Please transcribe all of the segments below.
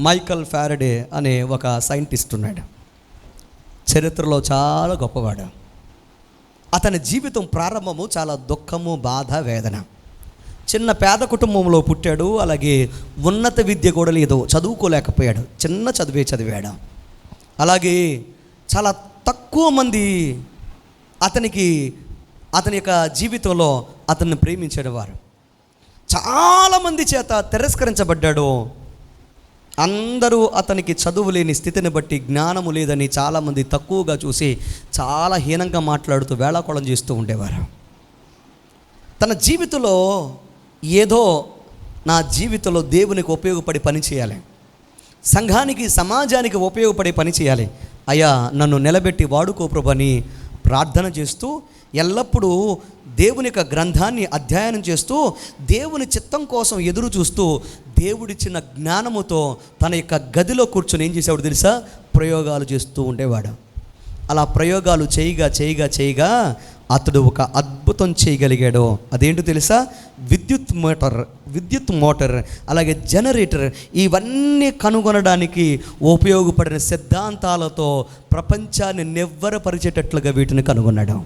Michael Faraday అనే ఒక scientist ఉన్నాడు. చరిత్రలో చాలా గొప్పవాడు. అతని జీవితం ప్రారంభము చాలా దుఃఖము, బాధ, వేదన. చిన్న పేద కుటుంబంలో పుట్టాడు. అలాగే ఉన్నత విద్య కూడా లేదు, చదువుకోలేకపోయాడు, చిన్న చదివే చదివాడు. అలాగే చాలా తక్కువ మంది అతని యొక్క జీవితంలో అతన్ని ప్రేమించేవారు. వారు చాలామంది చేత తిరస్కరించబడ్డాడు. అందరూ అతనికి చదువు లేని స్థితిని బట్టి, జ్ఞానము లేదని చాలామంది తక్కువగా చూసి చాలా హీనంగా మాట్లాడుతూ వేళాకోళం చేస్తూ ఉండేవారు. తన జీవితంలో ఏదో నా జీవితంలో దేవునికి ఉపయోగపడి పని చేయాలి, సంఘానికి, సమాజానికి ఉపయోగపడే పని చేయాలి, అయ్యా నన్ను నిలబెట్టి వాడుకో ప్రభు అని ప్రార్థన చేస్తూ, ఎల్లప్పుడూ దేవుని యొక్క గ్రంథాన్ని అధ్యయనం చేస్తూ, దేవుని చిత్తం కోసం ఎదురు చూస్తూ, దేవుడిచ్చిన జ్ఞానముతో తన యొక్క గదిలో కూర్చొని ఏం చేసేవాడు తెలుసా? ప్రయోగాలు చేస్తూ ఉండేవాడు. అలా ప్రయోగాలు చేయగా అతడు ఒక అద్భుతం చేయగలిగాడు. అదేంటో తెలుసా? విద్యుత్ మోటార్ అలాగే జనరేటర్, ఇవన్నీ కనుగొనడానికి ఉపయోగపడిన సిద్ధాంతాలతో ప్రపంచాన్ని నివ్వరపరిచేటట్లుగా వీటిని కనుగొన్నాడు.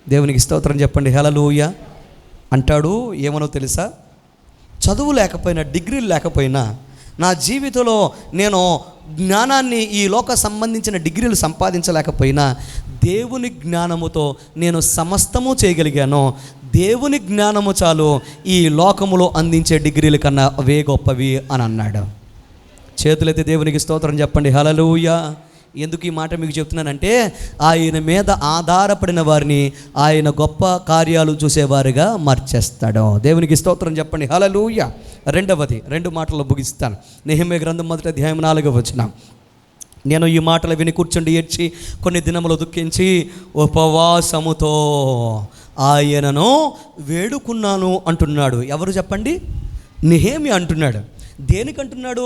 దేవునికి స్తోత్రం చెప్పండి, హల్లెలూయా. అంటాడు ఏమనో తెలుసా? చదువు లేకపోయినా, డిగ్రీలు లేకపోయినా, నా జీవితంలో నేను జ్ఞానాన్ని, ఈ లోక సంబంధించిన డిగ్రీలు సంపాదించలేకపోయినా, దేవుని జ్ఞానముతో నేను సమస్తము చేయగలిగాను. దేవుని జ్ఞానము చాలు, ఈ లోకములో అందించే డిగ్రీల కన్నా అవే గొప్పవి అని అన్నాడు. చేతులైతే దేవునికి స్తోత్రం చెప్పండి, హల్లెలూయా. ఎందుకు ఈ మాట మీకు చెప్తున్నానంటే, ఆయన మీద ఆధారపడిన వారిని ఆయన గొప్ప కార్యాలు చూసేవారుగా మార్చేస్తాడు. దేవునికి స్తోత్రం చెప్పండి, హల్లెలూయా. రెండవది, 2 మాటల్లో ముగిస్తాను. నెహెమ్యా గ్రంథం 1వ అధ్యాయం 4వ వచనం. నేను ఈ మాటలు విని కూర్చుండి ఏడ్చి కొన్ని దినములు దుఃఖించి ఉపవాసముతో ఆయనను వేడుకున్నాను అంటున్నాడు. ఎవరు చెప్పండి? నెహెమ్యా అంటున్నాడు. దేనికంటున్నాడు?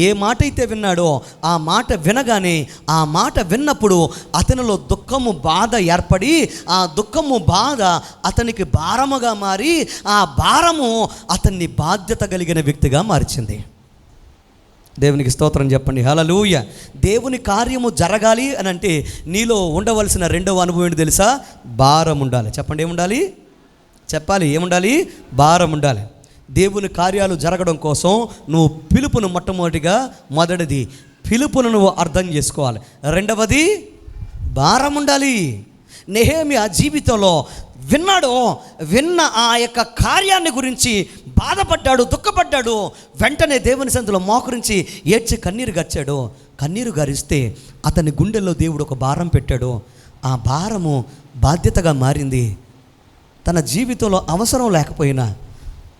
ఏ మాట అయితే విన్నాడో ఆ మాట వినగానే, ఆ మాట విన్నప్పుడు అతనిలో దుఃఖము, బాధ ఏర్పడి, ఆ దుఃఖము, బాధ అతనికి భారముగా మారి, ఆ భారము అతన్ని బాధ్యత కలిగిన వ్యక్తిగా మార్చింది. దేవునికి స్తోత్రం చెప్పండి, హల్లెలూయా. దేవుని కార్యము జరగాలి అని అంటే నీలో ఉండవలసిన రెండవ అనుభవం ఏంటి తెలుసా? భారం ఉండాలి. చెప్పండి, ఏముండాలి? చెప్పాలి, ఏముండాలి? భారం ఉండాలి. దేవుని కార్యాలు జరగడం కోసం నువ్వు పిలుపును మొదటిది పిలుపును నువ్వు అర్థం చేసుకోవాలి. రెండవది భారం ఉండాలి. నెహెమ్యా జీవితంలో విన్న ఆ యొక్క కార్యాన్ని గురించి బాధపడ్డాడు, దుఃఖపడ్డాడు. వెంటనే దేవుని సన్నిధిలో మోకరించి ఏడ్చి కన్నీరు గర్చాడు. కన్నీరు గారిస్తే అతని గుండెల్లో దేవుడు ఒక భారం పెట్టాడు. ఆ భారము బాధ్యతగా మారింది. తన జీవితంలో అవసరం లేకపోయినా,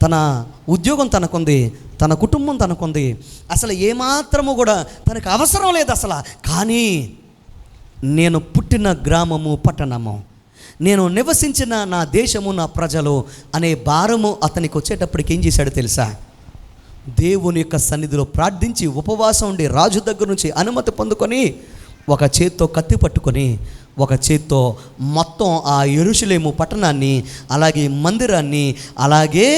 తన ఉద్యోగం తనకుంది, తన కుటుంబం తనకుంది, అసలు ఏమాత్రము కూడా తనకు అవసరం లేదు అసలు. కానీ నేను పుట్టిన గ్రామము, పట్టణము, నేను నివసించిన నా దేశము, నా ప్రజలు అనే భారము అతనికి వచ్చేటప్పటికి ఏం చేశాడో తెలుసా? దేవుని యొక్క సన్నిధిలో ప్రార్థించి ఉపవాసం ఉండి రాజు దగ్గర నుంచి అనుమతి పొందుకొని, ఒక చేత్తో కత్తి పట్టుకొని, ఒక చేత్తో మొత్తం ఆ యెరూషలేము పట్టణాన్ని, అలాగే మందిరాన్ని, అలాగే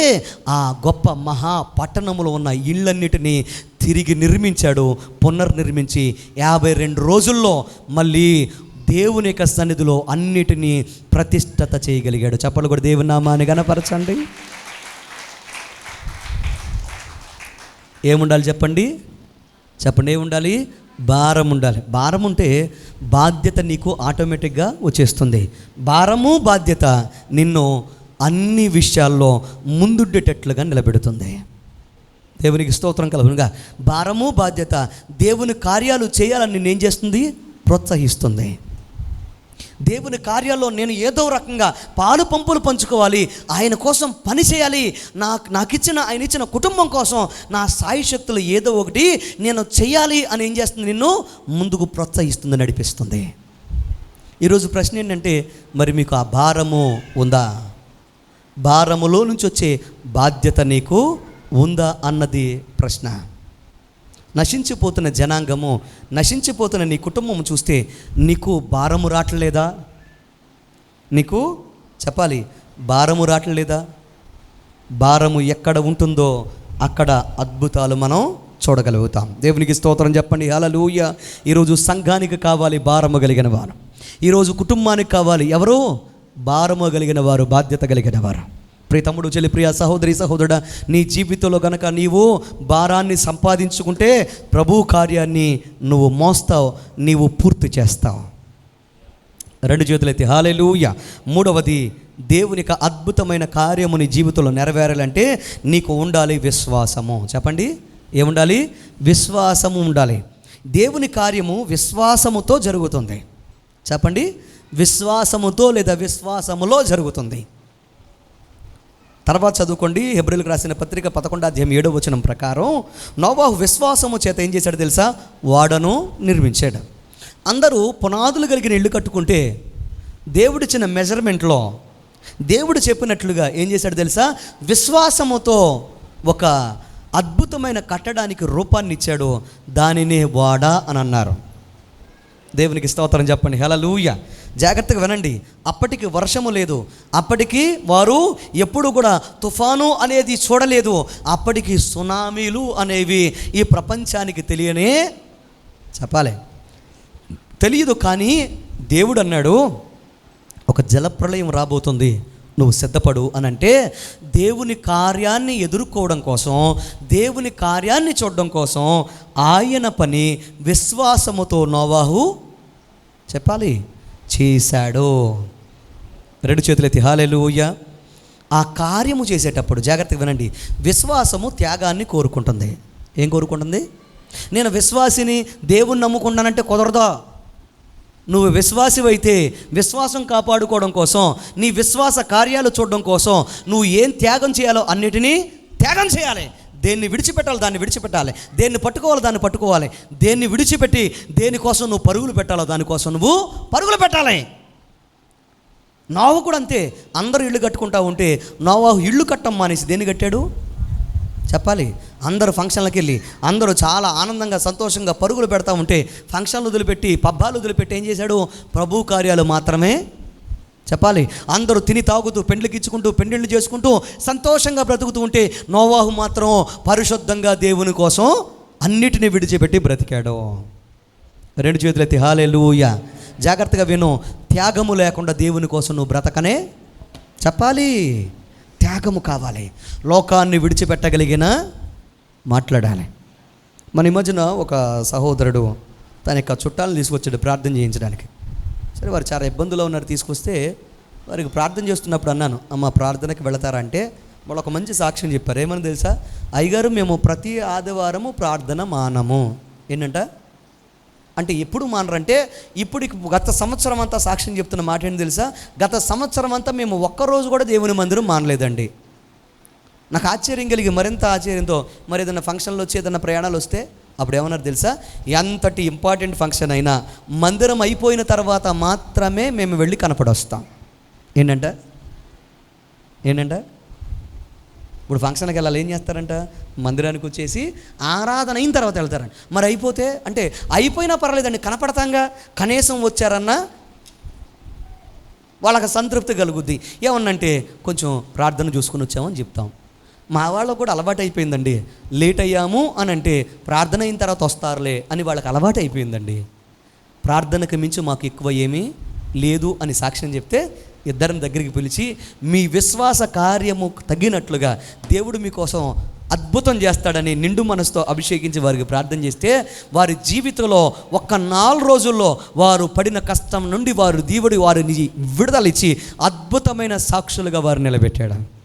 ఆ గొప్ప మహా పట్టణంలో ఉన్న ఇళ్ళన్నిటినీ తిరిగి నిర్మించాడు. పునర్నిర్మించి 52 రోజుల్లో మళ్ళీ దేవుని యొక్క సన్నిధిలో అన్నిటినీ ప్రతిష్ఠత చేయగలిగాడు. చెప్పలు కూడా దేవుని నామాన్ని గణపరచండి. ఏముండాలి చెప్పండి? ఏముండాలి? భారం ఉండాలి. భారం ఉంటే బాధ్యత నీకు ఆటోమేటిక్గా వచ్చేస్తుంది. భారము, బాధ్యత నిన్ను అన్ని విషయాల్లో ముందుండేటట్లుగా నిలబెడుతుంది. దేవునికి స్తోత్రం కలుగునుగా. భారము, బాధ్యత దేవుని కార్యాలు చేయాలని నిన్ను ఏం చేస్తుంది? ప్రోత్సహిస్తుంది. దేవుని కార్యాల్లో నేను ఏదో రకంగా పాలు పంపులు పంచుకోవాలి, ఆయన కోసం పని చేయాలి, ఆయన ఇచ్చిన కుటుంబం కోసం నా సాయి శక్తులు ఏదో ఒకటి నేను చేయాలి అని ఏం చేస్తుంది? నిన్ను ముందుకు ప్రోత్సహిస్తుంది, నడిపిస్తుంది. ఈరోజు ప్రశ్న ఏంటంటే, మరి మీకు ఆ భారము ఉందా? భారములో నుంచి వచ్చే బాధ్యత నీకు ఉందా అన్నది ప్రశ్న. నశించిపోతున్న జనాంగము, నశించిపోతున్న నీ కుటుంబం చూస్తే నీకు భారము రావట్లేదా? నీకు చెప్పాలి, భారము రావట్లేదా? భారము ఎక్కడ ఉంటుందో అక్కడ అద్భుతాలు మనం చూడగలుగుతాం. దేవునికి స్తోత్రం చెప్పండి. హల్లెలూయా. ఈరోజు సంఘానికి కావాలి భారము కలిగిన వారు. ఈరోజు కుటుంబానికి కావాలి ఎవరు? భారము కలిగిన వారు, బాధ్యత కలిగిన వారు. ప్రియ తమ్ముడు, చెల్లి, ప్రియ సహోదరి, సహోదరుడా, నీ జీవితంలో గనక నీవు భారాన్ని సంపాదించుకుంటే ప్రభు కార్యాన్ని నువ్వు మోస్తావు, నీవు పూర్తి చేస్తావు. రెండు చేతులెత్తి హల్లెలూయా. మూడవది, దేవునికి అద్భుతమైన కార్యము నీ జీవితంలో నెరవేరాలంటే నీకు ఉండాలి విశ్వాసము. చెప్పండి, ఏముండాలి? విశ్వాసము ఉండాలి. దేవుని కార్యము విశ్వాసముతో జరుగుతుంది. చెప్పండి, విశ్వాసముతో లేదా విశ్వాసములో జరుగుతుంది. తర్వాత చదువుకోండి, హెబ్రీయులకు రాసిన పత్రిక 11:7 ప్రకారం నోవాహు విశ్వాసము చేత ఏం చేశాడు తెలుసా? ఓడను నిర్మించాడు. అందరూ పునాదులు కలిగిన ఇల్లు కట్టుకుంటే దేవుడిచ్చిన మెజర్మెంట్లో దేవుడు చెప్పినట్లుగా ఏం చేశాడు తెలుసా? విశ్వాసముతో ఒక అద్భుతమైన కట్టడానికి రూపాన్ని ఇచ్చాడు. దానినే ఓడ అని అన్నారు. దేవునికి స్తోత్రం చెప్పండి. హల్లెలూయా. జాగ్రత్తగా వినండి. అప్పటికి వర్షము లేదు, అప్పటికి వారు ఎప్పుడు కూడా తుఫాను అనేది చూడలేదు, అప్పటికి సునామీలు అనేవి ఈ ప్రపంచానికి చెప్పాలి తెలియదు. కానీ దేవుడు అన్నాడు, ఒక జలప్రళయం రాబోతుంది, నువ్వు సిద్ధపడు అని. అంటే దేవుని కార్యాన్ని ఎదుర్కోవడం కోసం, దేవుని కార్యాన్ని చూడడం కోసం ఆయన పని విశ్వాసముతో నోవాహు చేశాడు. రెండు చేతులెత్తి హల్లెలూయా. ఆ కార్యము చేసేటప్పుడు జాగ్రత్తగా వినండి, విశ్వాసము త్యాగాన్ని కోరుకుంటుంది. ఏం కోరుకుంటుంది? నేను విశ్వాసిని, దేవుణ్ణి నమ్ముకున్నానంటే కుదరదా. నువ్వు విశ్వాసివైతే విశ్వాసం కాపాడుకోవడం కోసం, నీ విశ్వాస కార్యాలు చూడడం కోసం నువ్వు ఏం త్యాగం చేయాలో అన్నిటినీ త్యాగం చేయాలి. దేన్ని విడిచిపెట్టాలి దాన్ని విడిచిపెట్టాలి, దేన్ని పట్టుకోవాలి దాన్ని పట్టుకోవాలి, దేన్ని విడిచిపెట్టి దేనికోసం నువ్వు పరుగులు పెట్టాలో దానికోసం నువ్వు పరుగులు పెట్టాలి. నోవాహు కూడా అంతే. అందరూ ఇల్లు కట్టుకుంటా ఉంటే నోవాహు ఇల్లు కట్టం మానేసి దేన్ని కట్టాడు? చెప్పాలి. అందరూ ఫంక్షన్లకు వెళ్ళి అందరూ చాలా ఆనందంగా సంతోషంగా పరుగులు పెడతా ఉంటే ఫంక్షన్లు వదిలిపెట్టి పబ్బాలు వదిలిపెట్టి ఏం చేశాడు? ప్రభు కార్యాలు మాత్రమే. చెప్పాలి. అందరూ తిని తాగుతూ పెండ్లికి ఇచ్చుకుంటూ పెండిళ్ళు చేసుకుంటూ సంతోషంగా బ్రతుకుతూ ఉంటే నోవాహు మాత్రం పరిశుద్ధంగా దేవుని కోసం అన్నిటినీ విడిచిపెట్టి బ్రతికాడు. రెండు చేతులెత్తి హల్లెలూయా. జాగ్రత్తగా విను, త్యాగము లేకుండా దేవుని కోసం నువ్వు బ్రతకనే చెప్పాలి. త్యాగము కావాలి. లోకాన్ని విడిచిపెట్టగలిగిన మాట్లాడాలి. మన ఈ మధ్యన ఒక సహోదరుడు తన యొక్క చుట్టాలను తీసుకొచ్చాడు ప్రార్థన చేయించడానికి. సరే, వారు చాలా ఇబ్బందులో ఉన్నారు. తీసుకొస్తే వారికి ప్రార్థన చేస్తున్నప్పుడు అన్నాను, అమ్మ ప్రార్థనకి వెళతారా అంటే వాళ్ళు ఒక మంచి సాక్ష్యం చెప్పారు. ఏమని తెలుసా? అయ్యగారు, మేము ప్రతి ఆదివారము ప్రార్థన మానము. ఏంటంట అంటే ఎప్పుడు మానరంటే, ఇప్పుడు గత సంవత్సరం అంతా సాక్ష్యం చెప్తున్న మాట ఏంటి తెలుసా? గత సంవత్సరం అంతా మేము ఒక్కరోజు కూడా దేవుని మందిరం మానలేదండి. నాకు ఆశ్చర్యం కలిగి మరింత ఆశ్చర్యంతో మరి ఏదైనా ఫంక్షన్లు వచ్చి ఏదైనా ప్రయాణాలు వస్తే అప్పుడు ఏమన్నారు తెలుసా? ఎంతటి ఇంపార్టెంట్ ఫంక్షన్ అయినా మందిరం అయిపోయిన తర్వాత మాత్రమే మేము వెళ్ళి కనపడొస్తాం. ఏంటంట ఇప్పుడు ఫంక్షన్కి వెళ్ళాలి, ఏం చేస్తారంట? మందిరానికి వచ్చేసి ఆరాధన అయిన తర్వాత వెళ్తారంట. మరి అయిపోతే అంటే అయిపోయినా పర్వాలేదండి, కనపడతాంగా, కనీసం వచ్చారన్నా వాళ్ళకి సంతృప్తి కలుగుద్ది. ఏమన్నంటే కొంచెం ప్రార్థన చూసుకుని వచ్చామని చెప్తాం. మా వాళ్ళకు కూడా అలవాటు అయిపోయిందండి, లేట్ అయ్యాము అని అంటే ప్రార్థన అయిన తర్వాత వస్తారులే అని వాళ్ళకి అలవాటు అయిపోయిందండి. ప్రార్థనకు మించి మాకు ఎక్కువ ఏమీ లేదు అని సాక్ష్యం చెప్తే ఇద్దరిని దగ్గరికి పిలిచి మీ విశ్వాస కార్యము తగినట్లుగా దేవుడు మీకోసం అద్భుతం చేస్తాడని నిండు మనసుతో అభిషేకించి వారికి ప్రార్థన చేస్తే వారి జీవితంలో ఒక్క 4 రోజుల్లో వారు పడిన కష్టం నుండి దేవుడు వారిని విడుదలిచ్చి అద్భుతమైన సాక్షులుగా వారు నిలబెట్టాడు.